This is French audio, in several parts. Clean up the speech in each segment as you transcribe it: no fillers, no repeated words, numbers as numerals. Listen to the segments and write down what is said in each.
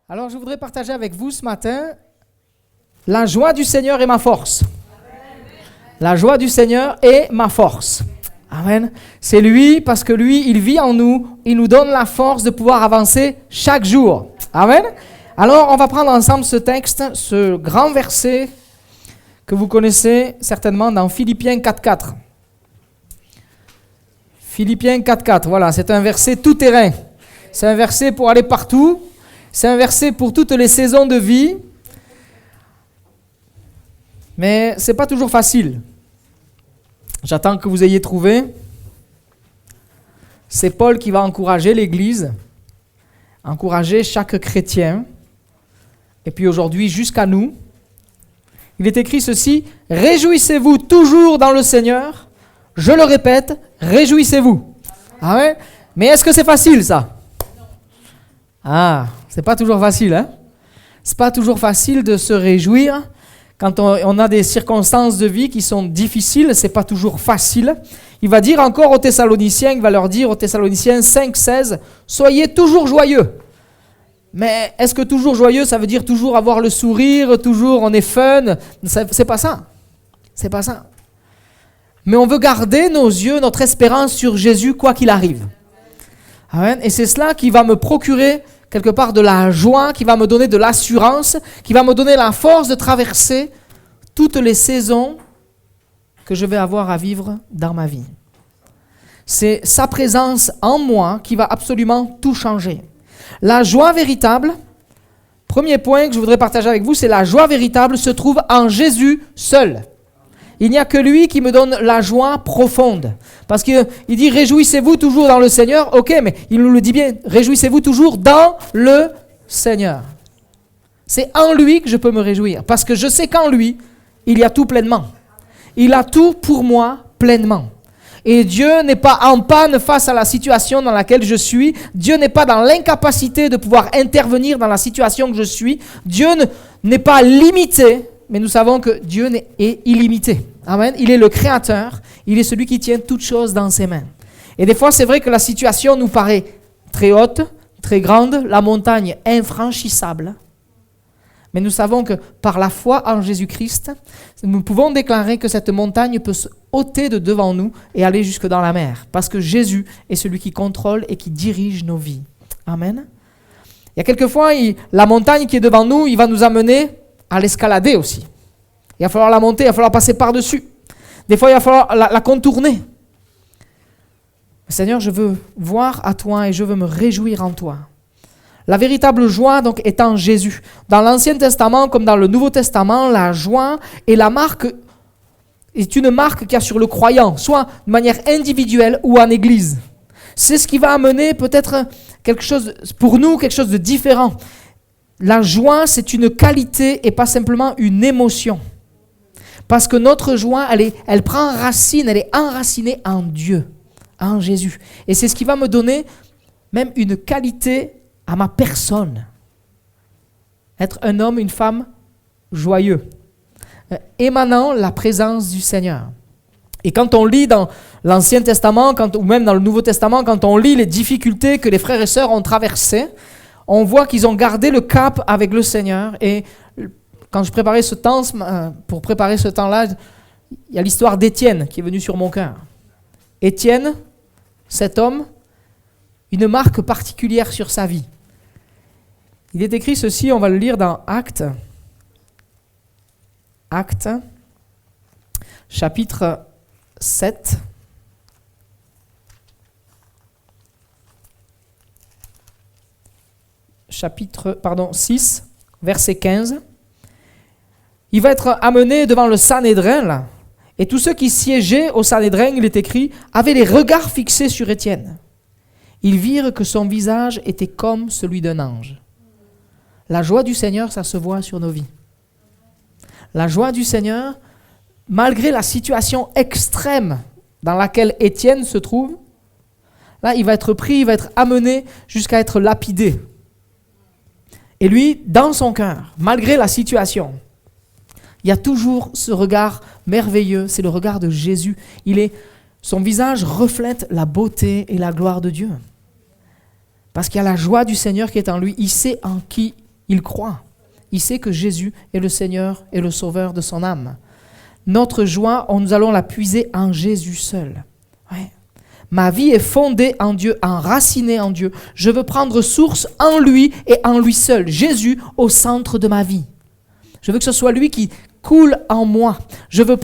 Alors, je voudrais partager avec vous ce matin, la joie du Seigneur est ma force. La joie du Seigneur est ma force. Amen. C'est lui, parce que lui, il vit en nous, il nous donne la force de pouvoir avancer chaque jour. Amen. Alors, on va prendre ensemble ce texte, ce grand verset que vous connaissez certainement dans Philippiens 4.4. Philippiens 4.4, voilà, c'est un verset tout-terrain. C'est un verset pour aller partout. C'est un verset pour toutes les saisons de vie. Mais ce n'est pas toujours facile. J'attends que vous ayez trouvé. C'est Paul qui va encourager l'Église, encourager chaque chrétien. Et puis aujourd'hui, jusqu'à nous, il est écrit ceci: « Réjouissez-vous toujours dans le Seigneur. Je le répète, réjouissez-vous. » Amen. Mais est-ce que c'est facile ça? C'est pas toujours facile, hein? C'est pas toujours facile de se réjouir quand on a des circonstances de vie qui sont difficiles. C'est pas toujours facile. Il va dire encore aux Thessaloniciens, il va leur dire aux Thessaloniciens 5.16, soyez toujours joyeux. Mais est-ce que toujours joyeux, ça veut dire toujours avoir le sourire, toujours on est fun? C'est pas ça. C'est pas ça. Mais on veut garder nos yeux, notre espérance sur Jésus, quoi qu'il arrive. Amen. Et c'est cela qui va me procurer quelque part de la joie, qui va me donner de l'assurance, qui va me donner la force de traverser toutes les saisons que je vais avoir à vivre dans ma vie. C'est sa présence en moi qui va absolument tout changer. La joie véritable, premier point que je voudrais partager avec vous, c'est la joie véritable se trouve en Jésus seul. Il n'y a que lui qui me donne la joie profonde. Parce qu'il dit « Réjouissez-vous toujours dans le Seigneur ». Ok, mais il nous le dit bien « Réjouissez-vous toujours dans le Seigneur ». C'est en lui que je peux me réjouir. Parce que je sais qu'en lui, il y a tout pleinement. Il a tout pour moi pleinement. Et Dieu n'est pas en panne face à la situation dans laquelle je suis. Dieu n'est pas dans l'incapacité de pouvoir intervenir dans la situation que je suis. Dieu n'est pas limité. Mais nous savons que Dieu est illimité. Amen. Il est le Créateur. Il est celui qui tient toutes choses dans ses mains. Et des fois, c'est vrai que la situation nous paraît très haute, très grande, la montagne infranchissable. Mais nous savons que par la foi en Jésus-Christ, nous pouvons déclarer que cette montagne peut se ôter de devant nous et aller jusque dans la mer. Parce que Jésus est celui qui contrôle et qui dirige nos vies. Amen. Il y a quelquefois, la montagne qui est devant nous, il va nous amener à l'escalader aussi. Il va falloir la monter, il va falloir passer par-dessus. Des fois, il va falloir la contourner. Seigneur, je veux voir à toi et je veux me réjouir en toi. La véritable joie donc est en Jésus. Dans l'Ancien Testament comme dans le Nouveau Testament, la joie est une marque qu'il y a sur le croyant, soit de manière individuelle ou en église. C'est ce qui va amener peut-être quelque chose pour nous, quelque chose de différent. La joie, c'est une qualité et pas simplement une émotion. Parce que notre joie, elle prend racine, elle est enracinée en Dieu, en Jésus. Et c'est ce qui va me donner même une qualité à ma personne. Être un homme, une femme joyeux, émanant la présence du Seigneur. Et quand on lit dans l'Ancien Testament, ou même dans le Nouveau Testament, quand on lit les difficultés que les frères et sœurs ont traversées, on voit qu'ils ont gardé le cap avec le Seigneur. Et quand je préparais ce temps, pour préparer ce temps-là, il y a l'histoire d'Étienne qui est venue sur mon cœur. Étienne, cet homme, une marque particulière sur sa vie. Il est écrit ceci, on va le lire dans Actes, chapitre 7. Chapitre 6, verset 15. Il va être amené devant le Sanhédrin, là, et tous ceux qui siégeaient au Sanhédrin, il est écrit, avaient les regards fixés sur Étienne. Ils virent que son visage était comme celui d'un ange. La joie du Seigneur, ça se voit sur nos vies. La joie du Seigneur, malgré la situation extrême dans laquelle Étienne se trouve, là, il va être pris, il va être amené jusqu'à être lapidé. Et lui, dans son cœur, malgré la situation, il y a toujours ce regard merveilleux, c'est le regard de Jésus. Son visage reflète la beauté et la gloire de Dieu. Parce qu'il y a la joie du Seigneur qui est en lui, il sait en qui Il croit. Il sait que Jésus est le Seigneur et le Sauveur de son âme. Notre joie, nous allons la puiser en Jésus seul. Ouais. Ma vie est fondée en Dieu, enracinée en Dieu. Je veux prendre source en lui et en lui seul. Jésus au centre de ma vie. Je veux que ce soit lui qui coule en moi. Je veux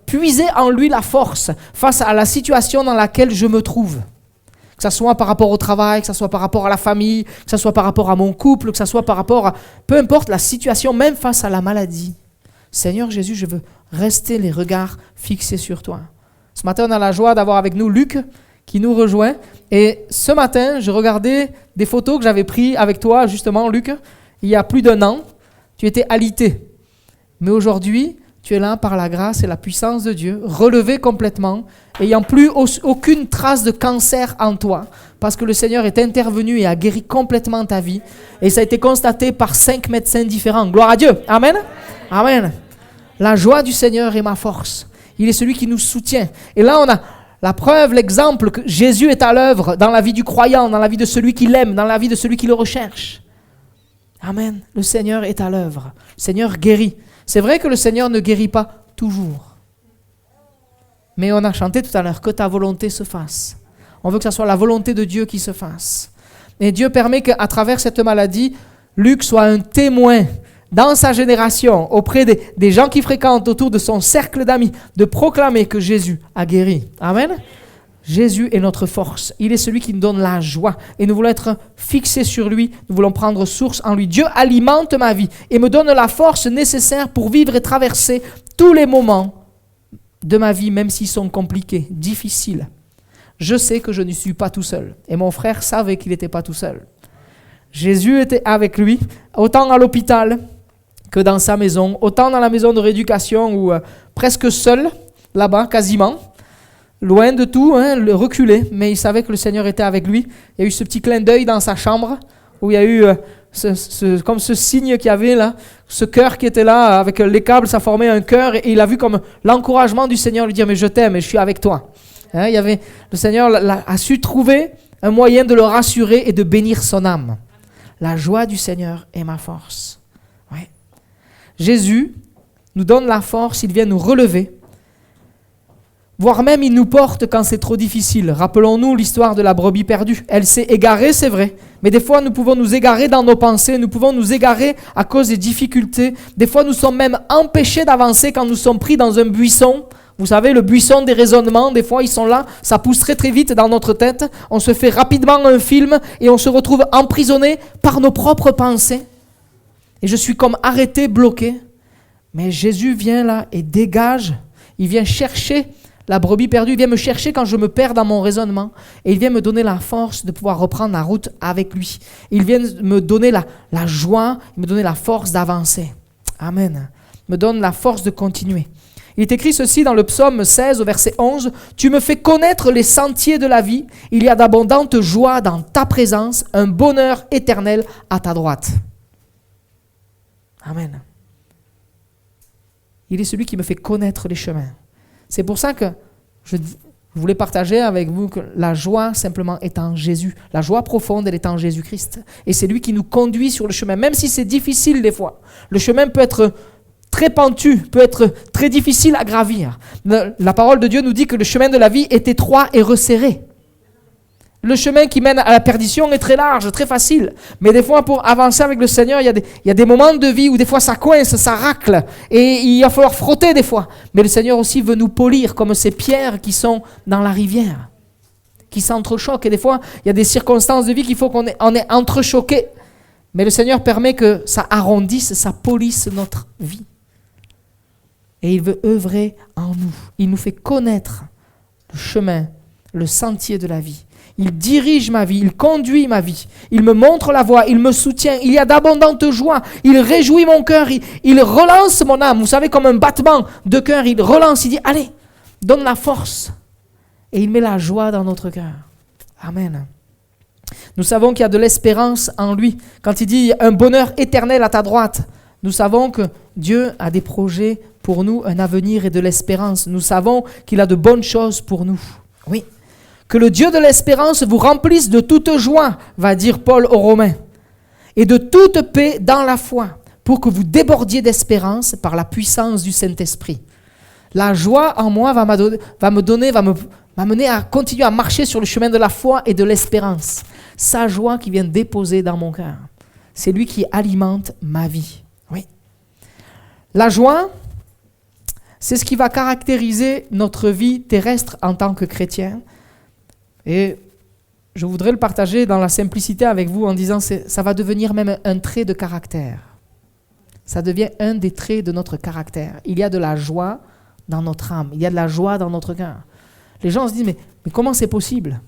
puiser en lui la force face à la situation dans laquelle je me trouve. Que ce soit par rapport au travail, que ce soit par rapport à la famille, que ce soit par rapport à mon couple, que ce soit par rapport à... Peu importe la situation, même face à la maladie. Seigneur Jésus, je veux rester les regards fixés sur toi. Ce matin, on a la joie d'avoir avec nous Luc qui nous rejoint. Et ce matin, je regardais des photos que j'avais prises avec toi, justement, Luc, il y a plus d'1 an. Tu étais alité. Mais aujourd'hui, tu es là par la grâce et la puissance de Dieu, relevé complètement, ayant plus aucune trace de cancer en toi, parce que le Seigneur est intervenu et a guéri complètement ta vie. Et ça a été constaté par 5 médecins différents. Gloire à Dieu. Amen. Amen. La joie du Seigneur est ma force. Il est celui qui nous soutient. Et là, on a la preuve, l'exemple que Jésus est à l'œuvre dans la vie du croyant, dans la vie de celui qui l'aime, dans la vie de celui qui le recherche. Amen. Le Seigneur est à l'œuvre. Le Seigneur guérit. C'est vrai que le Seigneur ne guérit pas toujours. Mais on a chanté tout à l'heure, que ta volonté se fasse. On veut que ce soit la volonté de Dieu qui se fasse. Et Dieu permet qu'à travers cette maladie, Luc soit un témoin dans sa génération, auprès des gens qui fréquentent autour de son cercle d'amis, de proclamer que Jésus a guéri. Amen. Jésus est notre force. Il est celui qui nous donne la joie. Et nous voulons être fixés sur lui. Nous voulons prendre source en lui. Dieu alimente ma vie et me donne la force nécessaire pour vivre et traverser tous les moments de ma vie, même s'ils sont compliqués, difficiles. Je sais que je ne suis pas tout seul. Et mon frère savait qu'il n'était pas tout seul. Jésus était avec lui, autant à l'hôpital que dans sa maison, autant dans la maison de rééducation où presque seul, là-bas, quasiment. Loin de tout, reculé, mais il savait que le Seigneur était avec lui. Il y a eu ce petit clin d'œil dans sa chambre, où il y a eu comme ce signe qu'il y avait là, ce cœur qui était là, avec les câbles, ça formait un cœur, et il a vu comme l'encouragement du Seigneur lui dire « Mais je t'aime et je suis avec toi ». Le Seigneur a su trouver un moyen de le rassurer et de bénir son âme. La joie du Seigneur est ma force. Ouais. Jésus nous donne la force, il vient nous relever, voire même il nous porte quand c'est trop difficile. Rappelons-nous l'histoire de la brebis perdue. Elle s'est égarée, c'est vrai, mais des fois nous pouvons nous égarer dans nos pensées, nous pouvons nous égarer à cause des difficultés. Des fois nous sommes même empêchés d'avancer quand nous sommes pris dans un buisson. Vous savez, le buisson des raisonnements, des fois ils sont là, ça pousse très très vite dans notre tête, on se fait rapidement un film et on se retrouve emprisonné par nos propres pensées. Et je suis comme arrêté, bloqué. Mais Jésus vient là et dégage, il vient chercher la brebis perdue, il vient me chercher quand je me perds dans mon raisonnement et il vient me donner la force de pouvoir reprendre la route avec lui. Il vient me donner la joie, me donner la force d'avancer. Amen. Me donne la force de continuer. Il est écrit ceci dans le psaume 16 au verset 11. « Tu me fais connaître les sentiers de la vie. Il y a d'abondantes joies dans ta présence, un bonheur éternel à ta droite. » Amen. Il est celui qui me fait connaître les chemins. C'est pour ça que je voulais partager avec vous que la joie simplement est en Jésus. La joie profonde, elle est en Jésus-Christ. Et c'est lui qui nous conduit sur le chemin, même si c'est difficile des fois. Le chemin peut être très pentu, peut être très difficile à gravir. La parole de Dieu nous dit que le chemin de la vie est étroit et resserré. Le chemin qui mène à la perdition est très large, très facile. Mais des fois, pour avancer avec le Seigneur, il y a des moments de vie où des fois ça coince, ça racle. Et il va falloir frotter des fois. Mais le Seigneur aussi veut nous polir comme ces pierres qui sont dans la rivière, qui s'entrechoquent. Et des fois, il y a des circonstances de vie qu'il faut qu'on est entrechoqué. Mais le Seigneur permet que ça arrondisse, ça polisse notre vie. Et il veut œuvrer en nous. Il nous fait connaître le chemin, le sentier de la vie. Il dirige ma vie, il conduit ma vie. Il me montre la voie, il me soutient. Il y a d'abondantes joies. Il réjouit mon cœur, il relance mon âme. Vous savez, comme un battement de cœur, il relance, il dit, allez, donne la force. Et il met la joie dans notre cœur. Amen. Nous savons qu'il y a de l'espérance en lui. Quand il dit un bonheur éternel à ta droite, nous savons que Dieu a des projets pour nous, un avenir et de l'espérance. Nous savons qu'il a de bonnes choses pour nous. Oui. Que le Dieu de l'espérance vous remplisse de toute joie, va dire Paul aux Romains. et de toute paix dans la foi, pour que vous débordiez d'espérance par la puissance du Saint-Esprit. La joie en moi va m'amener à continuer à marcher sur le chemin de la foi et de l'espérance. Sa joie qui vient déposer dans mon cœur. C'est lui qui alimente ma vie. Oui. La joie, c'est ce qui va caractériser notre vie terrestre en tant que chrétien. Et je voudrais le partager dans la simplicité avec vous en disant que ça va devenir même un trait de caractère. Ça devient un des traits de notre caractère. Il y a de la joie dans notre âme. Il y a de la joie dans notre cœur. Les gens se disent, mais comment c'est possible ?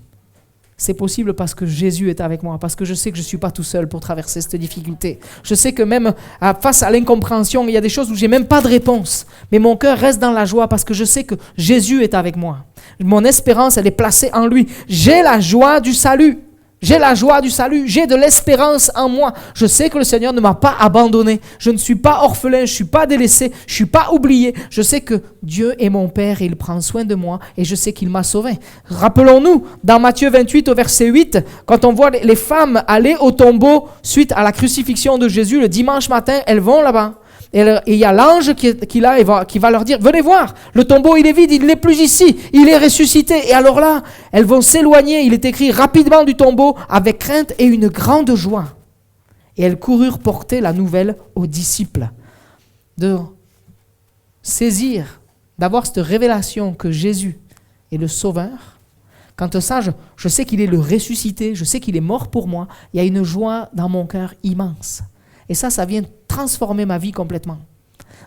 C'est possible parce que Jésus est avec moi, parce que je sais que je ne suis pas tout seul pour traverser cette difficulté. Je sais que même face à l'incompréhension, il y a des choses où je n'ai même pas de réponse. Mais mon cœur reste dans la joie parce que je sais que Jésus est avec moi. Mon espérance, elle est placée en lui. J'ai la joie du salut. J'ai la joie du salut, j'ai de l'espérance en moi. Je sais que le Seigneur ne m'a pas abandonné. Je ne suis pas orphelin, je ne suis pas délaissé, je ne suis pas oublié. Je sais que Dieu est mon Père et il prend soin de moi et je sais qu'il m'a sauvé. Rappelons-nous, dans Matthieu 28 au verset 8, quand on voit les femmes aller au tombeau suite à la crucifixion de Jésus, le dimanche matin, elles vont là-bas. Et il y a l'ange qui est là et qui va leur dire, venez voir, le tombeau il est vide, il n'est plus ici, il est ressuscité. Et alors là, elles vont s'éloigner, il est écrit rapidement du tombeau, avec crainte et une grande joie. Et elles coururent porter la nouvelle aux disciples, de saisir, d'avoir cette révélation que Jésus est le Sauveur. Quant ça, je sais qu'il est le ressuscité, je sais qu'il est mort pour moi, il y a une joie dans mon cœur immense. Et ça vient transformer ma vie complètement.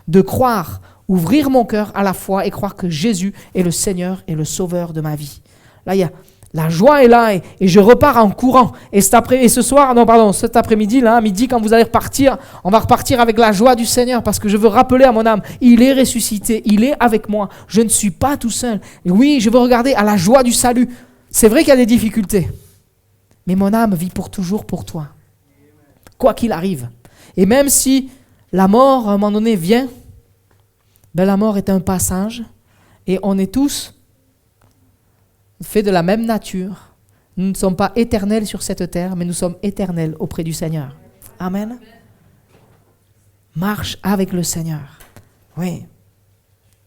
De croire, ouvrir mon cœur à la foi et croire que Jésus est le Seigneur et le Sauveur de ma vie. Là, il y a la joie est là et je repars en courant. Et cet après-midi, là, à midi, quand vous allez repartir, on va repartir avec la joie du Seigneur parce que je veux rappeler à mon âme, il est ressuscité, il est avec moi, je ne suis pas tout seul. Et oui, je veux regarder à la joie du salut. C'est vrai qu'il y a des difficultés, mais mon âme vit pour toujours pour toi. Quoi qu'il arrive. Et même si la mort, à un moment donné, vient, la mort est un passage et on est tous faits de la même nature. Nous ne sommes pas éternels sur cette terre, mais nous sommes éternels auprès du Seigneur. Amen. Marche avec le Seigneur. Oui.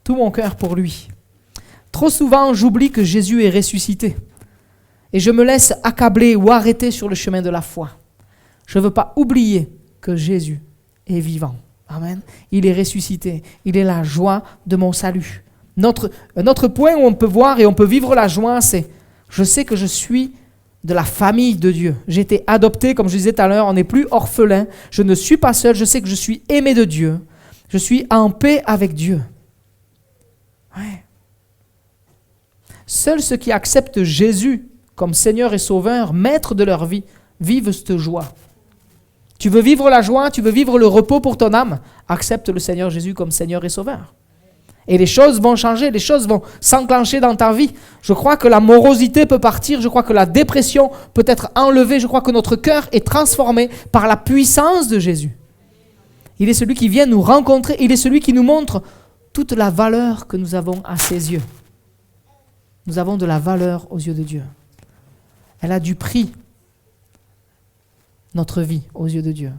Tout mon cœur pour lui. Trop souvent, j'oublie que Jésus est ressuscité et je me laisse accabler ou arrêter sur le chemin de la foi. Je ne veux pas oublier que Jésus est vivant. Amen. Il est ressuscité. Il est la joie de mon salut. Notre point où on peut voir et on peut vivre la joie, c'est je sais que je suis de la famille de Dieu. J'ai été adopté, comme je disais tout à l'heure, on n'est plus orphelin. Je ne suis pas seul. Je sais que je suis aimé de Dieu. Je suis en paix avec Dieu. Ouais. Seuls ceux qui acceptent Jésus comme Seigneur et Sauveur, maître de leur vie, vivent cette joie. Tu veux vivre la joie, tu veux vivre le repos pour ton âme, accepte le Seigneur Jésus comme Seigneur et Sauveur. Et les choses vont changer, les choses vont s'enclencher dans ta vie. Je crois que la morosité peut partir, je crois que la dépression peut être enlevée, je crois que notre cœur est transformé par la puissance de Jésus. Il est celui qui vient nous rencontrer, il est celui qui nous montre toute la valeur que nous avons à ses yeux. Nous avons de la valeur aux yeux de Dieu. Elle a du prix. Notre vie aux yeux de Dieu.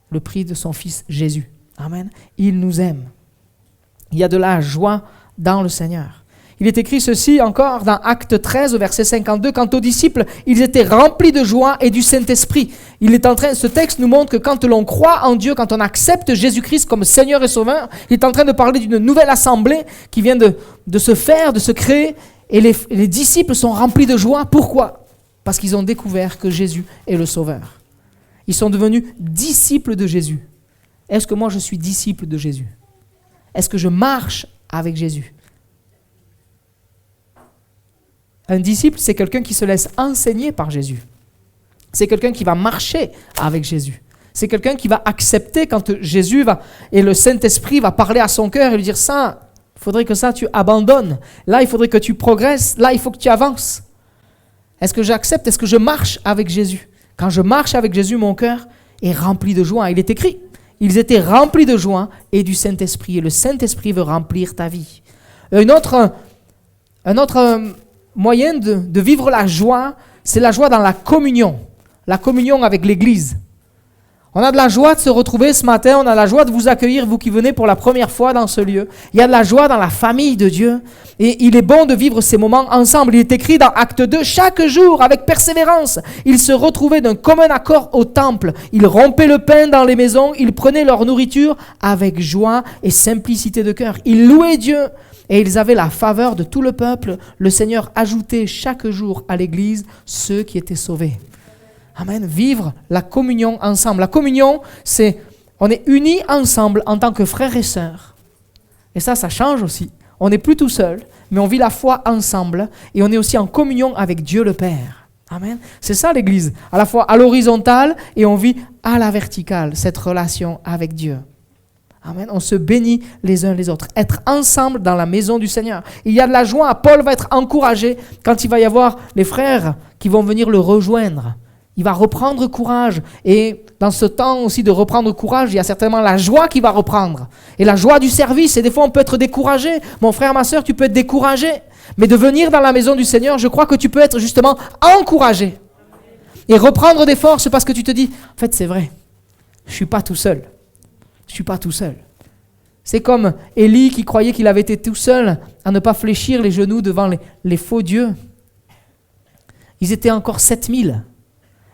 Le prix de son Fils Jésus. Amen. Il nous aime. Il y a de la joie dans le Seigneur. Il est écrit ceci encore dans Actes 13, au verset 52. Quant aux disciples, ils étaient remplis de joie et du Saint-Esprit. Ce texte nous montre que quand l'on croit en Dieu, quand on accepte Jésus-Christ comme Seigneur et Sauveur, il est en train de parler d'une nouvelle assemblée qui vient de se faire, de se créer. Et les disciples sont remplis de joie. Pourquoi ? Parce qu'ils ont découvert que Jésus est le Sauveur. Ils sont devenus disciples de Jésus. Est-ce que moi je suis disciple de Jésus ? Est-ce que je marche avec Jésus ? Un disciple, c'est quelqu'un qui se laisse enseigner par Jésus. C'est quelqu'un qui va marcher avec Jésus. C'est quelqu'un qui va accepter quand Jésus et le Saint-Esprit va parler à son cœur et lui dire ça, il faudrait que ça tu abandonnes. Là, il faudrait que tu progresses. Là, il faut que tu avances. Est-ce que j'accepte? Est-ce que je marche avec Jésus? Quand je marche avec Jésus, mon cœur est rempli de joie. Il est écrit, ils étaient remplis de joie et du Saint-Esprit. Et le Saint-Esprit veut remplir ta vie. Un autre moyen de vivre la joie, c'est la joie dans la communion. La communion avec l'Église. On a de la joie de se retrouver ce matin, on a la joie de vous accueillir, vous qui venez pour la première fois dans ce lieu. Il y a de la joie dans la famille de Dieu. Et il est bon de vivre ces moments ensemble. Il est écrit dans Acte 2, chaque jour, avec persévérance, ils se retrouvaient d'un commun accord au temple. Ils rompaient le pain dans les maisons, ils prenaient leur nourriture avec joie et simplicité de cœur. Ils louaient Dieu et ils avaient la faveur de tout le peuple. Le Seigneur ajoutait chaque jour à l'Église ceux qui étaient sauvés. Amen. Vivre la communion ensemble. La communion, c'est on est unis ensemble en tant que frères et sœurs. Et ça change aussi. On n'est plus tout seul, mais on vit la foi ensemble et on est aussi en communion avec Dieu le Père. Amen. C'est ça l'Église, à la fois à l'horizontale et on vit à la verticale, cette relation avec Dieu. Amen. On se bénit les uns les autres. Être ensemble dans la maison du Seigneur. Il y a de la joie. Paul va être encouragé quand il va y avoir les frères qui vont venir le rejoindre. Il va reprendre courage. Et dans ce temps aussi de reprendre courage, il y a certainement la joie qui va reprendre. Et la joie du service. Et des fois, on peut être découragé. Mon frère, ma soeur, tu peux être découragé. Mais de venir dans la maison du Seigneur, je crois que tu peux être justement encouragé. Et reprendre des forces parce que tu te dis, en fait, c'est vrai. Je ne suis pas tout seul. Je ne suis pas tout seul. C'est comme Élie qui croyait qu'il avait été tout seul à ne pas fléchir les genoux devant les faux dieux. Ils étaient encore 7000.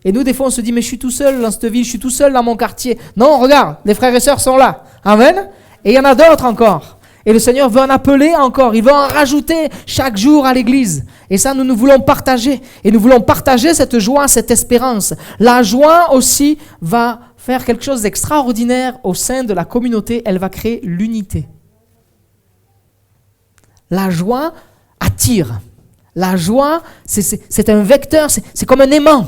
Et nous, des fois, on se dit, mais je suis tout seul dans cette ville, je suis tout seul dans mon quartier. Non, regarde, les frères et sœurs sont là. Amen. Et il y en a d'autres encore. Et le Seigneur veut en appeler encore. Il veut en rajouter chaque jour à l'église. Et ça, nous voulons partager. Et nous voulons partager cette joie, cette espérance. La joie aussi va faire quelque chose d'extraordinaire au sein de la communauté. Elle va créer l'unité. La joie attire. La joie, c'est un vecteur, c'est comme un aimant.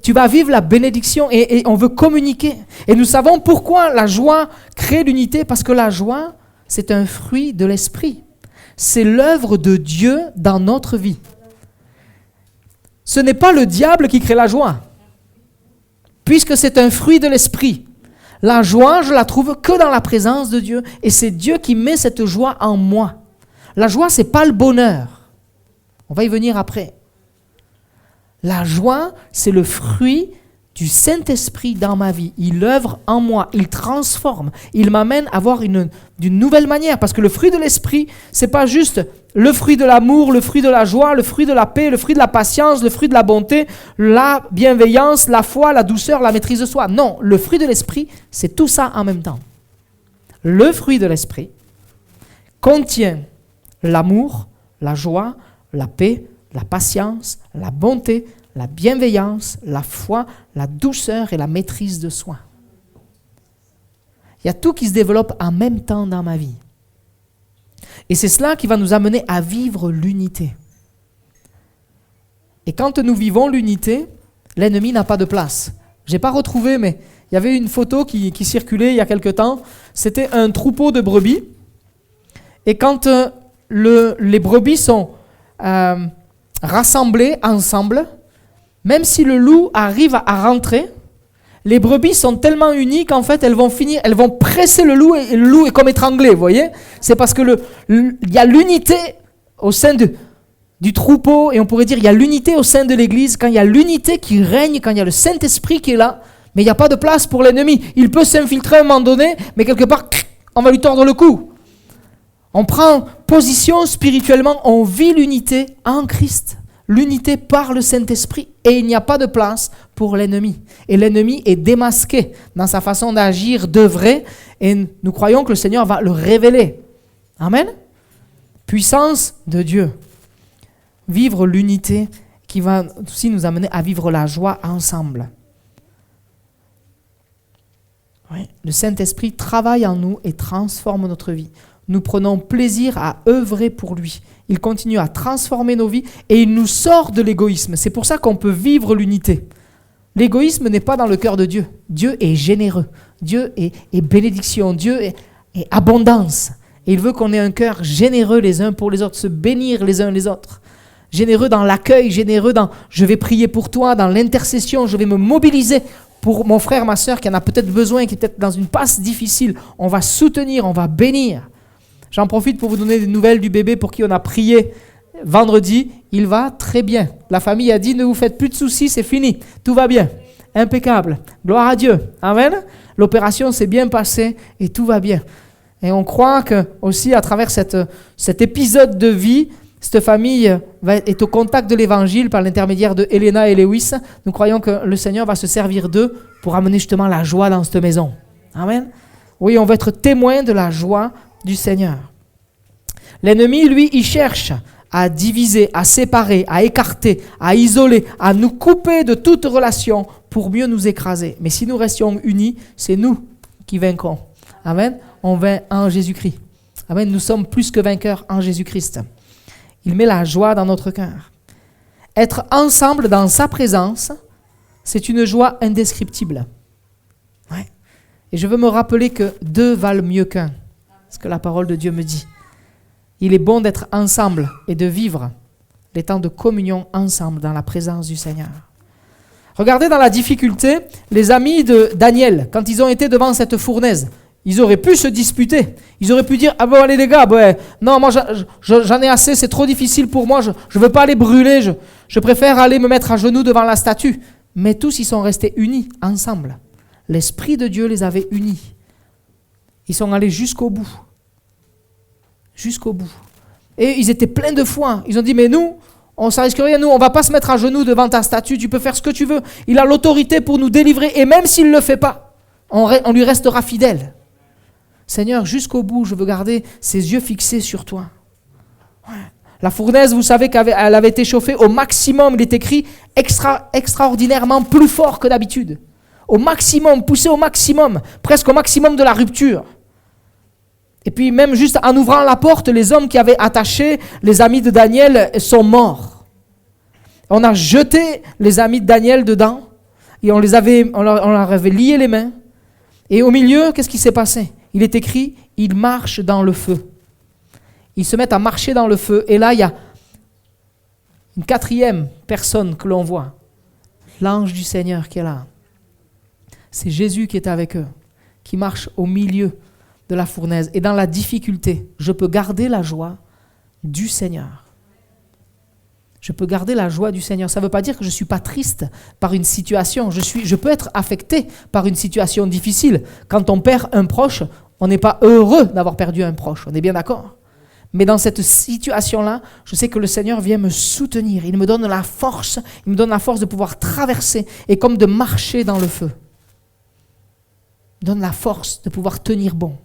Tu vas vivre la bénédiction et on veut communiquer. Et nous savons pourquoi la joie crée l'unité, parce que la joie, c'est un fruit de l'esprit. C'est l'œuvre de Dieu dans notre vie. Ce n'est pas le diable qui crée la joie, puisque c'est un fruit de l'esprit. La joie, je la trouve que dans la présence de Dieu, et c'est Dieu qui met cette joie en moi. La joie, c'est pas le bonheur. On va y venir après. La joie, c'est le fruit du Saint-Esprit dans ma vie. Il œuvre en moi, il transforme, il m'amène à voir d'une nouvelle manière. Parce que le fruit de l'Esprit, c'est pas juste le fruit de l'amour, le fruit de la joie, le fruit de la paix, le fruit de la patience, le fruit de la bonté, la bienveillance, la foi, la douceur, la maîtrise de soi. Non, le fruit de l'Esprit, c'est tout ça en même temps. Le fruit de l'Esprit contient l'amour, la joie, la paix, la patience, la bonté, la bienveillance, la foi, la douceur et la maîtrise de soi. Il y a tout qui se développe en même temps dans ma vie. Et c'est cela qui va nous amener à vivre l'unité. Et quand nous vivons l'unité, l'ennemi n'a pas de place. Je n'ai pas retrouvé, mais il y avait une photo qui circulait il y a quelque temps. C'était un troupeau de brebis. Et quand les brebis sont rassemblées ensemble, même si le loup arrive à rentrer, les brebis sont tellement unies qu'en fait elles vont presser le loup et le loup est comme étranglé, vous voyez. C'est parce que il y a l'unité au sein du troupeau, et on pourrait dire il y a l'unité au sein de l'église. Quand il y a l'unité qui règne, quand il y a le Saint-Esprit qui est là, mais il n'y a pas de place pour l'ennemi. Il peut s'infiltrer à un moment donné, mais quelque part, on va lui tordre le cou. On prend position spirituellement, on vit l'unité en Christ. L'unité par le Saint-Esprit, et il n'y a pas de place pour l'ennemi. Et l'ennemi est démasqué dans sa façon d'agir, d'œuvrer, et nous croyons que le Seigneur va le révéler. Amen. Puissance de Dieu. Vivre l'unité qui va aussi nous amener à vivre la joie ensemble. Oui. Le Saint-Esprit travaille en nous et transforme notre vie. Nous prenons plaisir à œuvrer pour lui. Il continue à transformer nos vies et il nous sort de l'égoïsme. C'est pour ça qu'on peut vivre l'unité. L'égoïsme n'est pas dans le cœur de Dieu. Dieu est généreux. Dieu est bénédiction. Dieu est abondance. Et il veut qu'on ait un cœur généreux les uns pour les autres, se bénir les uns les autres. Généreux dans l'accueil, généreux dans « je vais prier pour toi », dans l'intercession, je vais me mobiliser pour mon frère, ma soeur qui en a peut-être besoin, qui est peut-être dans une passe difficile. On va soutenir, on va bénir. J'en profite pour vous donner des nouvelles du bébé pour qui on a prié vendredi. Il va très bien. La famille a dit, ne vous faites plus de soucis, c'est fini. Tout va bien. impeccable. Gloire à Dieu. Amen. L'opération s'est bien passée et tout va bien. Et on croit que aussi à travers cet épisode de vie, cette famille est au contact de l'évangile par l'intermédiaire de Elena et Lewis. Nous croyons que le Seigneur va se servir d'eux pour amener justement la joie dans cette maison. Amen. Oui, on va être témoin de la joie du Seigneur. L'ennemi, lui, il cherche à diviser, à séparer, à écarter, à isoler, à nous couper de toute relation pour mieux nous écraser. Mais si nous restions unis, c'est nous qui vaincrons. Amen. On vainc en Jésus-Christ. Amen. Nous sommes plus que vainqueurs en Jésus-Christ. Il met la joie dans notre cœur. Être ensemble dans sa présence, c'est une joie indescriptible. Ouais. Et je veux me rappeler que deux valent mieux qu'un. C'est ce que la parole de Dieu me dit. Il est bon d'être ensemble et de vivre les temps de communion ensemble dans la présence du Seigneur. Regardez dans la difficulté, les amis de Daniel, quand ils ont été devant cette fournaise, ils auraient pu se disputer. Ils auraient pu dire, ah bon allez les gars, non moi j'en ai assez, c'est trop difficile pour moi, je ne veux pas aller brûler, je préfère aller me mettre à genoux devant la statue. Mais tous ils sont restés unis, ensemble. L'Esprit de Dieu les avait unis. Ils sont allés jusqu'au bout. Jusqu'au bout. Et ils étaient pleins de foi. Ils ont dit, mais nous, on ne risque rien, nous, on ne va pas se mettre à genoux devant ta statue, tu peux faire ce que tu veux. Il a l'autorité pour nous délivrer, et même s'il ne le fait pas, on lui restera fidèle. Seigneur, jusqu'au bout, je veux garder ses yeux fixés sur toi. Ouais. La fournaise, vous savez qu'elle avait été chauffée au maximum, il est écrit extraordinairement plus fort que d'habitude. Au maximum, poussé au maximum, presque au maximum de la rupture. Et puis même juste en ouvrant la porte, les hommes qui avaient attaché les amis de Daniel sont morts. On a jeté les amis de Daniel dedans et on leur avait lié les mains. Et au milieu, qu'est-ce qui s'est passé? Il est écrit, ils marchent dans le feu. Ils se mettent à marcher dans le feu. Et là, il y a une quatrième personne que l'on voit. L'ange du Seigneur qui est là. C'est Jésus qui est avec eux, qui marche au milieu de la fournaise. Et dans la difficulté, je peux garder la joie du Seigneur. Je peux garder la joie du Seigneur. Ça ne veut pas dire que je ne suis pas triste par une situation. Je peux être affecté par une situation difficile. Quand on perd un proche, on n'est pas heureux d'avoir perdu un proche. On est bien d'accord? Mais dans cette situation-là, je sais que le Seigneur vient me soutenir. Il me donne la force. Il me donne la force de pouvoir traverser et comme de marcher dans le feu. Il me donne la force de pouvoir tenir bon.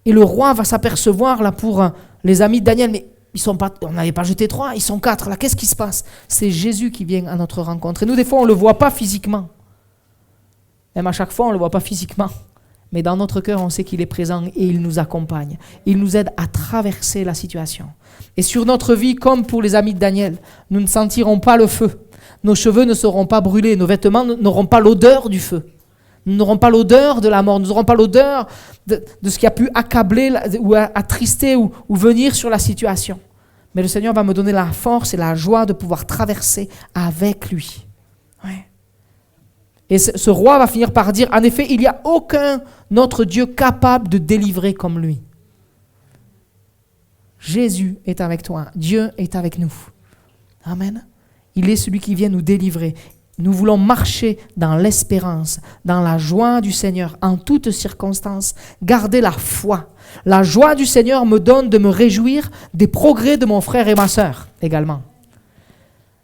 Et le roi va s'apercevoir là pour les amis de Daniel, mais on n'avait pas jeté 3, ils sont 4. Là, qu'est-ce qui se passe? C'est Jésus qui vient à notre rencontre. Et nous, des fois, on ne le voit pas physiquement. Même à chaque fois, on ne le voit pas physiquement. Mais dans notre cœur, on sait qu'il est présent et il nous accompagne. Il nous aide à traverser la situation. Et sur notre vie, comme pour les amis de Daniel, nous ne sentirons pas le feu. Nos cheveux ne seront pas brûlés. Nos vêtements n'auront pas l'odeur du feu. Nous n'aurons pas l'odeur de la mort, nous n'aurons pas l'odeur de ce qui a pu accabler ou attrister ou venir sur la situation. Mais le Seigneur va me donner la force et la joie de pouvoir traverser avec lui. Ouais. Et ce roi va finir par dire, en effet, il n'y a aucun autre Dieu capable de délivrer comme lui. Jésus est avec toi, Dieu est avec nous. Amen. Il est celui qui vient nous délivrer. Nous voulons marcher dans l'espérance, dans la joie du Seigneur, en toutes circonstances. Garder la foi. La joie du Seigneur me donne de me réjouir des progrès de mon frère et ma sœur également.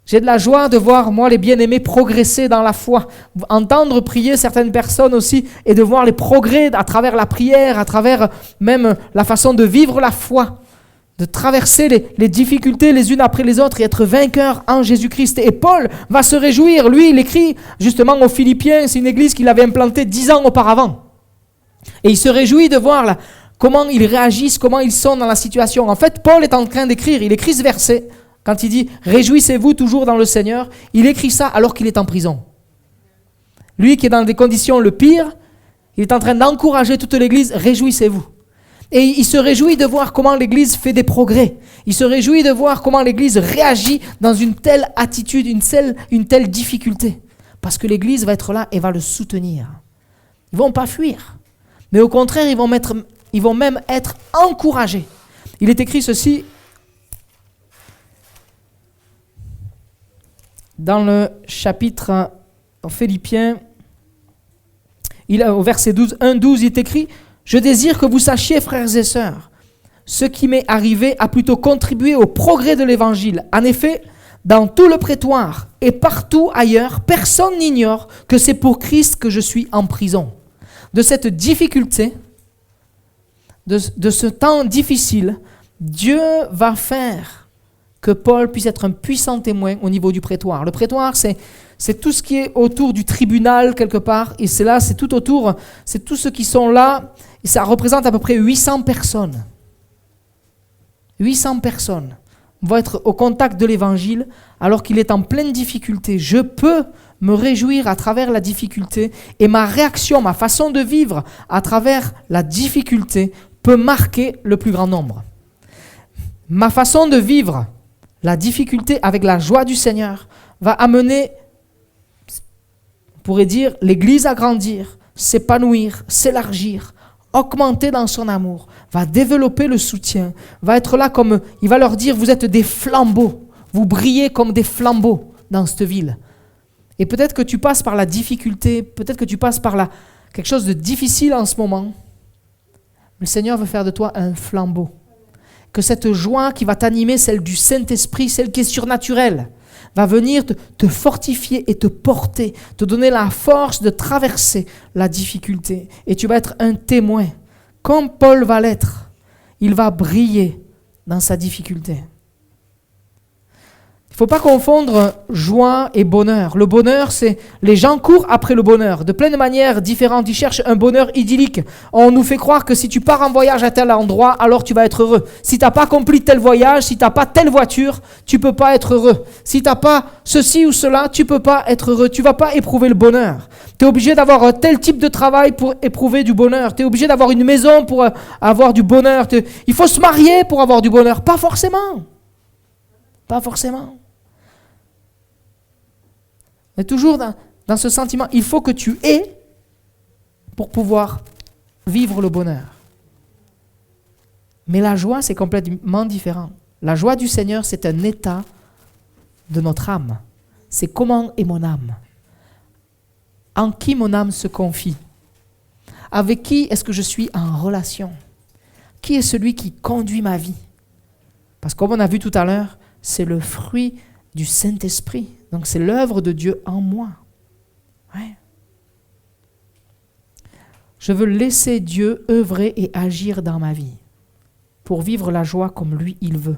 J'ai de la joie de voir, moi, les bien-aimés progresser dans la foi. Entendre prier certaines personnes aussi et de voir les progrès à travers la prière, à travers même la façon de vivre la foi. De traverser les difficultés les unes après les autres et être vainqueur en Jésus-Christ. Et Paul va se réjouir. Lui, il écrit justement aux Philippiens, c'est une église qu'il avait implantée 10 ans auparavant. Et il se réjouit de voir comment ils réagissent, comment ils sont dans la situation. En fait, Paul est en train d'écrire, il écrit ce verset, quand il dit « Réjouissez-vous toujours dans le Seigneur », il écrit ça alors qu'il est en prison. Lui qui est dans des conditions le pire, il est en train d'encourager toute l'église « Réjouissez-vous ». Et il se réjouit de voir comment l'Église fait des progrès. Il se réjouit de voir comment l'Église réagit dans une telle attitude, une telle difficulté. Parce que l'Église va être là et va le soutenir. Ils ne vont pas fuir. Mais au contraire, ils vont même être encouragés. Il est écrit ceci dans le chapitre en Philippiens, au verset 12, 1-12, il est écrit « Je désire que vous sachiez, frères et sœurs, ce qui m'est arrivé a plutôt contribué au progrès de l'Évangile. En effet, dans tout le prétoire et partout ailleurs, personne n'ignore que c'est pour Christ que je suis en prison. » De cette difficulté, de ce temps difficile, Dieu va faire que Paul puisse être un puissant témoin au niveau du prétoire. Le prétoire, c'est tout ce qui est autour du tribunal quelque part, et c'est tout autour, c'est tous ceux qui sont là, et ça représente à peu près 800 personnes. 800 personnes vont être au contact de l'Évangile alors qu'il est en pleine difficulté. Je peux me réjouir à travers la difficulté, et ma réaction, ma façon de vivre à travers la difficulté peut marquer le plus grand nombre. Ma façon de vivre la difficulté avec la joie du Seigneur va amener, on pourrait dire, l'Église à grandir, s'épanouir, s'élargir, augmenter dans son amour, va développer le soutien, va être là comme, il va leur dire, vous êtes des flambeaux, vous brillez comme des flambeaux dans cette ville. Et peut-être que tu passes par la difficulté, peut-être que tu passes par quelque chose de difficile en ce moment. Le Seigneur veut faire de toi un flambeau. Que cette joie qui va t'animer, celle du Saint-Esprit, celle qui est surnaturelle, va venir te fortifier et te porter, te donner la force de traverser la difficulté. Et tu vas être un témoin. Comme Paul va l'être, il va briller dans sa difficulté. Il ne faut pas confondre joie et bonheur. Le bonheur, c'est les gens courent après le bonheur de plein de manières différentes. Ils cherchent un bonheur idyllique. On nous fait croire que si tu pars en voyage à tel endroit, alors tu vas être heureux. Si tu n'as pas accompli tel voyage, si tu n'as pas telle voiture, tu ne peux pas être heureux. Si tu n'as pas ceci ou cela, tu ne peux pas être heureux. Tu ne vas pas éprouver le bonheur. Tu es obligé d'avoir un tel type de travail pour éprouver du bonheur. Tu es obligé d'avoir une maison pour avoir du bonheur. Il faut se marier pour avoir du bonheur. Pas forcément. Pas forcément. On est toujours dans ce sentiment, il faut que tu aies pour pouvoir vivre le bonheur. Mais la joie, c'est complètement différent. La joie du Seigneur, c'est un état de notre âme. C'est comment est mon âme. En qui mon âme se confie. Avec qui est-ce que je suis en relation. Qui est celui qui conduit ma vie. Parce que comme on a vu tout à l'heure, c'est le fruit du Saint-Esprit. Donc c'est l'œuvre de Dieu en moi. Ouais. Je veux laisser Dieu œuvrer et agir dans ma vie pour vivre la joie comme lui, il veut.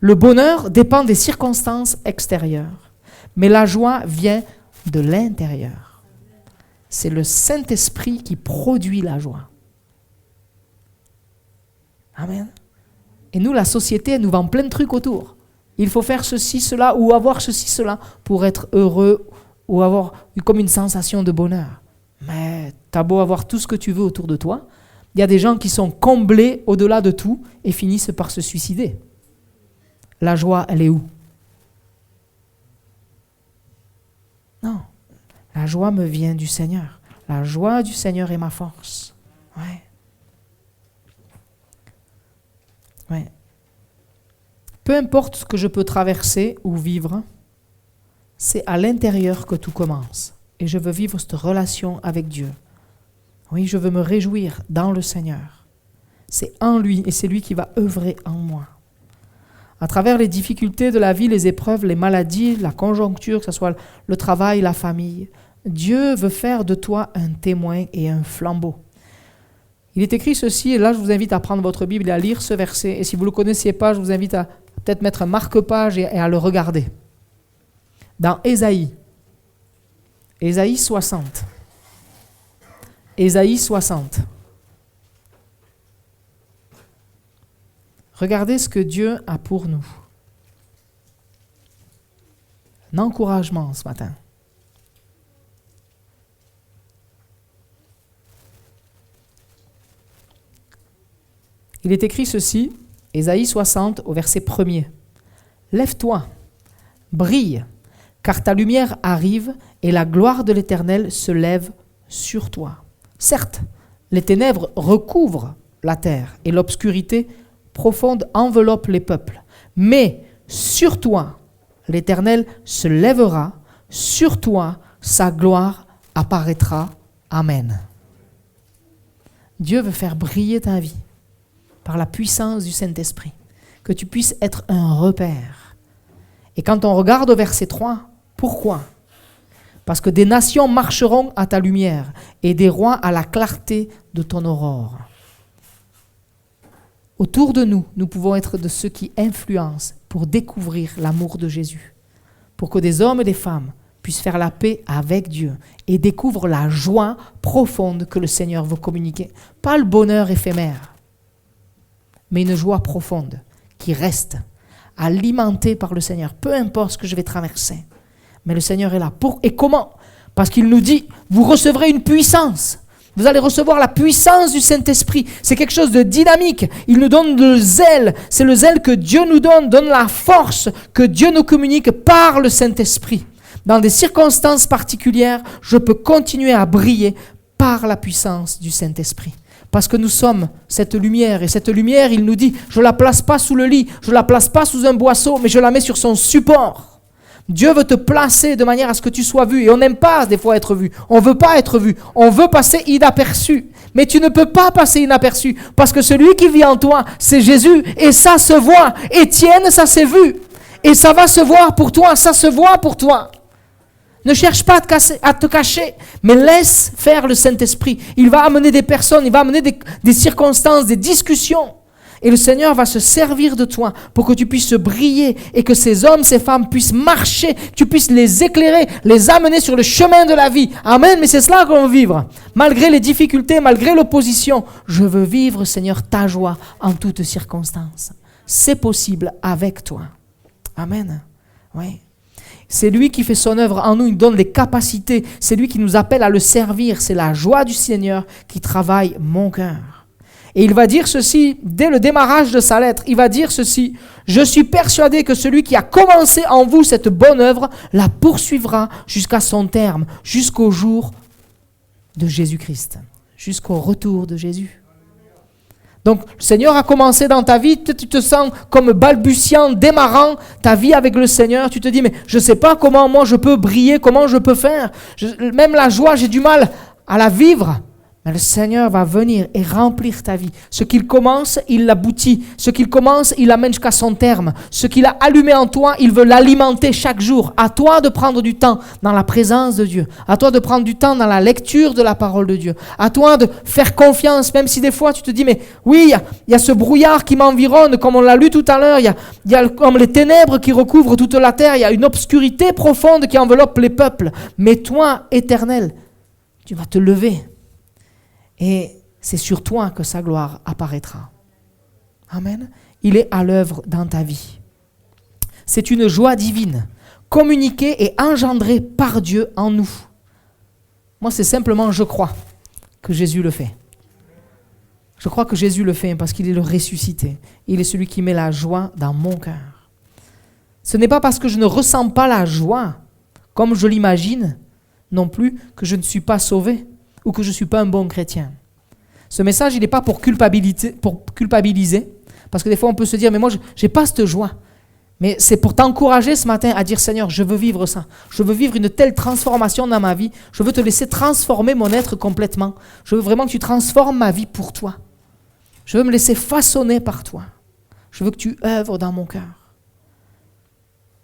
Le bonheur dépend des circonstances extérieures, mais la joie vient de l'intérieur. C'est le Saint-Esprit qui produit la joie. Amen. Et nous, la société, elle nous vend plein de trucs autour. Il faut faire ceci, cela, ou avoir ceci, cela, pour être heureux, ou avoir comme une sensation de bonheur. Mais t'as beau avoir tout ce que tu veux autour de toi, il y a des gens qui sont comblés au-delà de tout et finissent par se suicider. La joie, elle est où? Non, la joie me vient du Seigneur. La joie du Seigneur est ma force. Ouais. Ouais. Peu importe ce que je peux traverser ou vivre, c'est à l'intérieur que tout commence. Et je veux vivre cette relation avec Dieu. Oui, je veux me réjouir dans le Seigneur. C'est en lui et c'est lui qui va œuvrer en moi. À travers les difficultés de la vie, les épreuves, les maladies, la conjoncture, que ce soit le travail, la famille, Dieu veut faire de toi un témoin et un flambeau. Il est écrit ceci, et là je vous invite à prendre votre Bible et à lire ce verset. Et si vous ne le connaissiez pas, je vous invite à peut-être mettre un marque-page et à le regarder. Dans Ésaïe 60. Ésaïe 60. Regardez ce que Dieu a pour nous. Un encouragement ce matin. Il est écrit ceci, Ésaïe 60 au verset 1er. Lève-toi, brille, car ta lumière arrive et la gloire de l'Éternel se lève sur toi. Certes, les ténèbres recouvrent la terre et l'obscurité profonde enveloppe les peuples. Mais sur toi, l'Éternel se lèvera, sur toi, sa gloire apparaîtra. Amen. Dieu veut faire briller ta vie par la puissance du Saint-Esprit, que tu puisses être un repère. Et quand on regarde au verset 3, pourquoi ? Parce que des nations marcheront à ta lumière et des rois à la clarté de ton aurore. Autour de nous, nous pouvons être de ceux qui influencent pour découvrir l'amour de Jésus, pour que des hommes et des femmes puissent faire la paix avec Dieu et découvrent la joie profonde que le Seigneur veut communiquer. Pas le bonheur éphémère, mais une joie profonde qui reste, alimentée par le Seigneur. Peu importe ce que je vais traverser, mais le Seigneur est là. Et comment ? Parce qu'il nous dit, vous recevrez une puissance. Vous allez recevoir la puissance du Saint-Esprit. C'est quelque chose de dynamique. Il nous donne le zèle. C'est le zèle que Dieu nous donne la force que Dieu nous communique par le Saint-Esprit. Dans des circonstances particulières, je peux continuer à briller par la puissance du Saint-Esprit. Parce que nous sommes cette lumière. Et cette lumière, il nous dit, je ne la place pas sous le lit, je ne la place pas sous un boisseau, mais je la mets sur son support. Dieu veut te placer de manière à ce que tu sois vu. Et on n'aime pas des fois être vu. On ne veut pas être vu. On veut passer inaperçu. Mais tu ne peux pas passer inaperçu. Parce que celui qui vit en toi, c'est Jésus. Et ça se voit. Étienne, ça s'est vu. Et ça va se voir pour toi. Ça se voit pour toi. Ne cherche pas à te cacher, mais laisse faire le Saint-Esprit. Il va amener des personnes, il va amener des circonstances, des discussions. Et le Seigneur va se servir de toi pour que tu puisses briller et que ces hommes, ces femmes puissent marcher, que tu puisses les éclairer, les amener sur le chemin de la vie. Amen, mais c'est cela qu'on veut vivre. Malgré les difficultés, malgré l'opposition, je veux vivre, Seigneur, ta joie en toutes circonstances. C'est possible avec toi. Amen. Oui. C'est lui qui fait son œuvre en nous, il nous donne les capacités. C'est lui qui nous appelle à le servir. C'est la joie du Seigneur qui travaille mon cœur. Et il va dire ceci, dès le démarrage de sa lettre, il va dire ceci, « Je suis persuadé que celui qui a commencé en vous cette bonne œuvre la poursuivra jusqu'à son terme, jusqu'au jour de Jésus-Christ, jusqu'au retour de Jésus. » Donc, le Seigneur a commencé dans ta vie, tu te sens comme balbutiant, démarrant ta vie avec le Seigneur. Tu te dis, mais je ne sais pas comment moi je peux briller, comment je peux faire. Même la joie, j'ai du mal à la vivre. Mais le Seigneur va venir et remplir ta vie. Ce qu'il commence, il l'aboutit. Ce qu'il commence, il l'amène jusqu'à son terme. Ce qu'il a allumé en toi, il veut l'alimenter chaque jour. À toi de prendre du temps dans la présence de Dieu. À toi de prendre du temps dans la lecture de la parole de Dieu. À toi de faire confiance, même si des fois tu te dis, mais oui, il y a ce brouillard qui m'environne, comme on l'a lu tout à l'heure. Il y a comme les ténèbres qui recouvrent toute la terre. Il y a une obscurité profonde qui enveloppe les peuples. Mais toi, Éternel, tu vas te lever. Et c'est sur toi que sa gloire apparaîtra. Amen. Il est à l'œuvre dans ta vie. C'est une joie divine, communiquée et engendrée par Dieu en nous. Moi, c'est simplement, je crois que Jésus le fait. Je crois que Jésus le fait parce qu'il est le ressuscité. Il est celui qui met la joie dans mon cœur. Ce n'est pas parce que je ne ressens pas la joie, comme je l'imagine, non plus, que je ne suis pas sauvé. Ou que je ne suis pas un bon chrétien. Ce message, il n'est pas pour culpabiliser, parce que des fois on peut se dire, mais moi je n'ai pas cette joie. Mais c'est pour t'encourager ce matin à dire, Seigneur, je veux vivre ça. Je veux vivre une telle transformation dans ma vie. Je veux te laisser transformer mon être complètement. Je veux vraiment que tu transformes ma vie pour toi. Je veux me laisser façonner par toi. Je veux que tu œuvres dans mon cœur.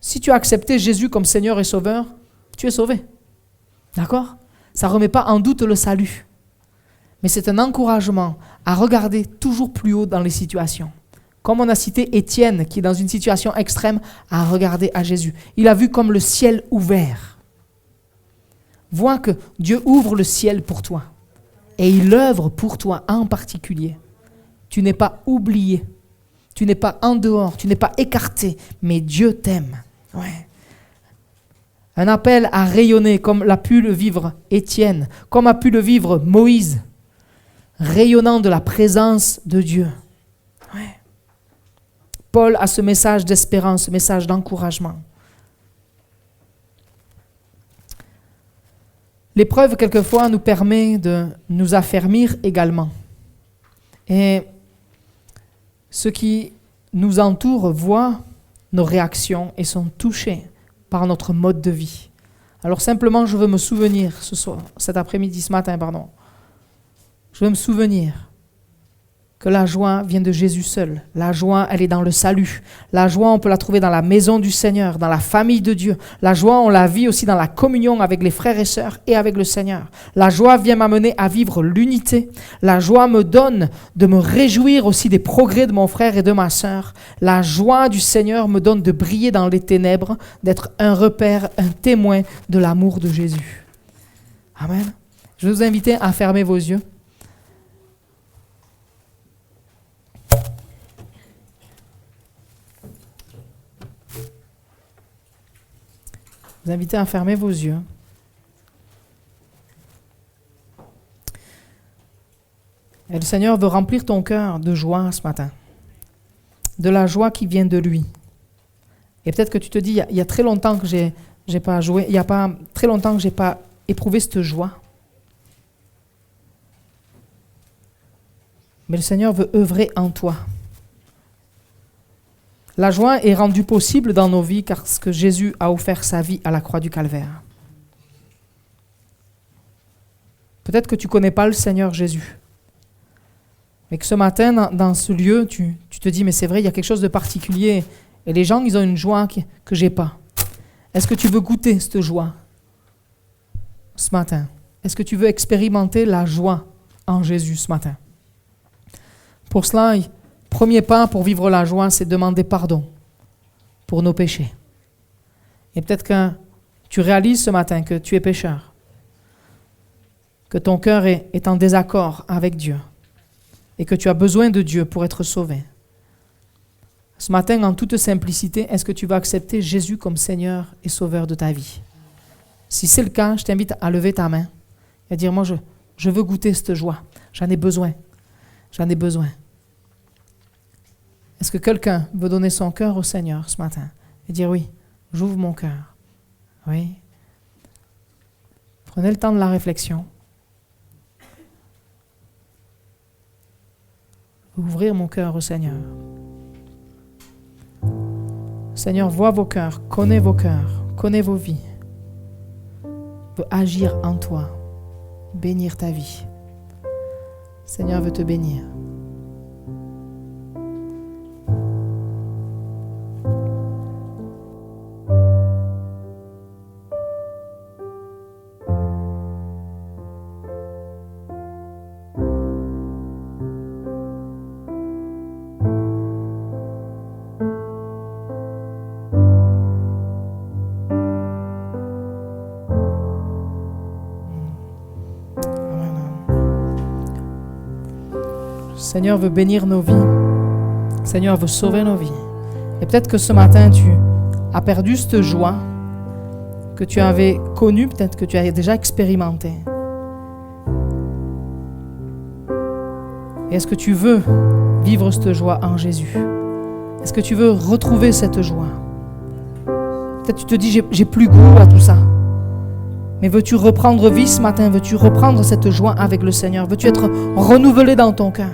Si tu as accepté Jésus comme Seigneur et Sauveur, tu es sauvé. D'accord ? Ça ne remet pas en doute le salut. Mais c'est un encouragement à regarder toujours plus haut dans les situations. Comme on a cité Étienne, qui est dans une situation extrême, à regarder à Jésus. Il a vu comme le ciel ouvert. Vois que Dieu ouvre le ciel pour toi. Et il œuvre pour toi en particulier. Tu n'es pas oublié. Tu n'es pas en dehors. Tu n'es pas écarté. Mais Dieu t'aime. Ouais. Un appel à rayonner comme l'a pu le vivre Étienne, comme a pu le vivre Moïse, rayonnant de la présence de Dieu. Ouais. Paul a ce message d'espérance, ce message d'encouragement. L'épreuve, quelquefois, nous permet de nous affermir également. Et ceux qui nous entourent voient nos réactions et sont touchés par notre mode de vie. Alors simplement, je veux me souvenir cet après-midi, ce matin, pardon. Je veux me souvenir que la joie vient de Jésus seul. La joie, elle est dans le salut. La joie, on peut la trouver dans la maison du Seigneur, dans la famille de Dieu. La joie, on la vit aussi dans la communion avec les frères et sœurs et avec le Seigneur. La joie vient m'amener à vivre l'unité. La joie me donne de me réjouir aussi des progrès de mon frère et de ma sœur. La joie du Seigneur me donne de briller dans les ténèbres, d'être un repère, un témoin de l'amour de Jésus. Amen. Je vais vous inviter à fermer vos yeux. Vous invitez à fermer vos yeux. Et le Seigneur veut remplir ton cœur de joie ce matin. De la joie qui vient de lui. Et peut-être que tu te dis, il y a très longtemps que j'ai pas joué, il y a pas très longtemps que j'ai pas éprouvé cette joie. Mais le Seigneur veut œuvrer en toi. La joie est rendue possible dans nos vies parce que Jésus a offert sa vie à la croix du Calvaire. Peut-être que tu ne connais pas le Seigneur Jésus. Mais que ce matin, dans ce lieu, tu te dis, mais c'est vrai, il y a quelque chose de particulier. Et les gens, ils ont une joie que je n'ai pas. Est-ce que tu veux goûter cette joie ce matin? Est-ce que tu veux expérimenter la joie en Jésus ce matin? Pour cela, premier pas pour vivre la joie, c'est demander pardon pour nos péchés. Et peut-être que tu réalises ce matin que tu es pécheur, que ton cœur est en désaccord avec Dieu et que tu as besoin de Dieu pour être sauvé. Ce matin, en toute simplicité, est-ce que tu vas accepter Jésus comme Seigneur et Sauveur de ta vie? Si c'est le cas, je t'invite à lever ta main et à dire, moi je veux goûter cette joie. J'en ai besoin. J'en ai besoin. Est-ce que quelqu'un veut donner son cœur au Seigneur ce matin et dire oui, j'ouvre mon cœur? Oui. Prenez le temps de la réflexion. Ouvrir mon cœur au Seigneur. Seigneur, vois vos cœurs, connais vos vies. Veut agir en toi, bénir ta vie. Seigneur veut te bénir. Seigneur veut bénir nos vies. Seigneur veut sauver nos vies. Et peut-être que ce matin, tu as perdu cette joie que tu avais connue, peut-être que tu as déjà expérimentée. Et est-ce que tu veux vivre cette joie en Jésus? Est-ce que tu veux retrouver cette joie? Peut-être tu te dis, j'ai plus goût à tout ça. Mais veux-tu reprendre vie ce matin? Veux-tu reprendre cette joie avec le Seigneur? Veux-tu être renouvelé dans ton cœur?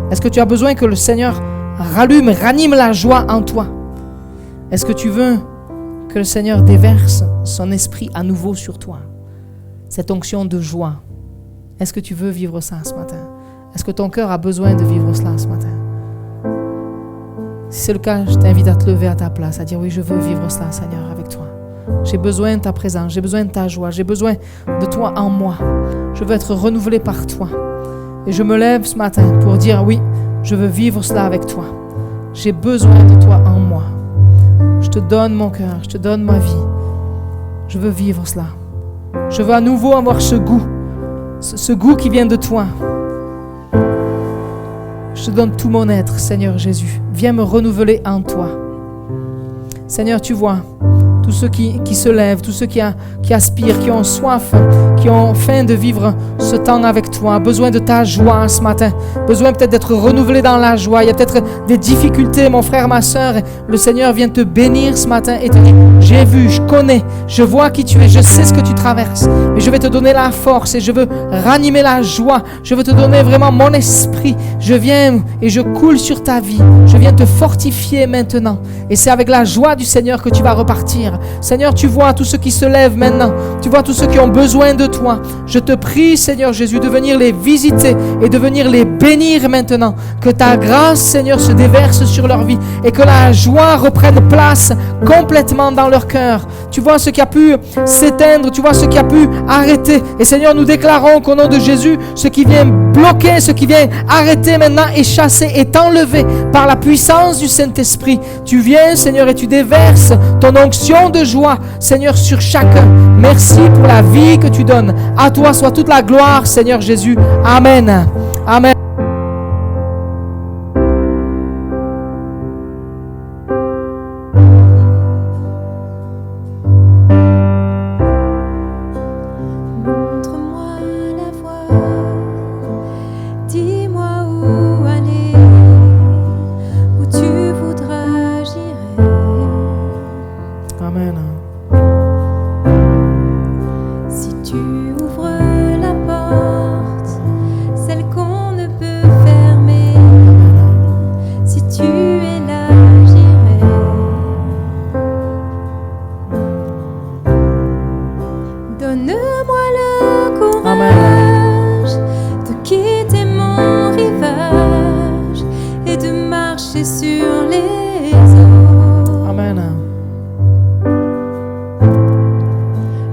Est-ce que tu as besoin que le Seigneur ranime la joie en toi? Est-ce que tu veux que le Seigneur déverse son esprit à nouveau sur toi? Cette onction de joie. Est-ce que tu veux vivre ça ce matin? Est-ce que ton cœur a besoin de vivre cela ce matin? Si c'est le cas, je t'invite à te lever à ta place, à dire oui, je veux vivre cela, Seigneur, avec toi. J'ai besoin de ta présence, j'ai besoin de ta joie, j'ai besoin de toi en moi. Je veux être renouvelé par toi. Et je me lève ce matin pour dire oui, je veux vivre cela avec toi. J'ai besoin de toi en moi. Je te donne mon cœur, je te donne ma vie. Je veux vivre cela. Je veux à nouveau avoir ce goût qui vient de toi. Je te donne tout mon être, Seigneur Jésus. Viens me renouveler en toi. Seigneur, tu vois, tous ceux qui se lèvent, tous ceux qui aspirent, qui ont soif, qui ont faim de vivre ce temps avec toi, besoin de ta joie ce matin, besoin peut-être d'être renouvelé dans la joie. Il y a peut-être des difficultés, mon frère, ma soeur. Le Seigneur vient te bénir ce matin et te dire, j'ai vu, je connais, je vois qui tu es, je sais ce que tu traverses, mais je vais te donner la force et je veux ranimer la joie. Je veux te donner vraiment mon esprit. Je viens et je coule sur ta vie. Je viens te fortifier maintenant. Et c'est avec la joie du Seigneur que tu vas repartir. Seigneur, tu vois tous ceux qui se lèvent maintenant. Tu vois tous ceux qui ont besoin de toi. Je te prie, Seigneur Jésus, de venir les visiter et de venir les bénir maintenant. Que ta grâce, Seigneur, se déverse sur leur vie et que la joie reprenne place complètement dans leur cœur. Tu vois ce qui a pu s'éteindre, tu vois ce qui a pu arrêter. Et Seigneur, nous déclarons qu'au nom de Jésus, ce qui vient bloquer, ce qui vient arrêter maintenant est chassé, est enlevé par la puissance du Saint-Esprit. Tu viens, Seigneur, et tu déverses ton onction de joie, Seigneur, sur chacun. Merci pour la vie que tu donnes. À toi soit toute la gloire, Seigneur Jésus. Amen. Amen.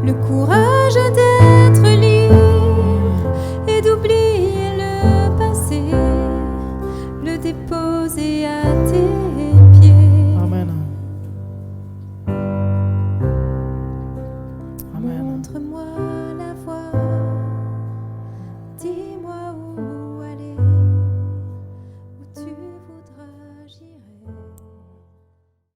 Le courage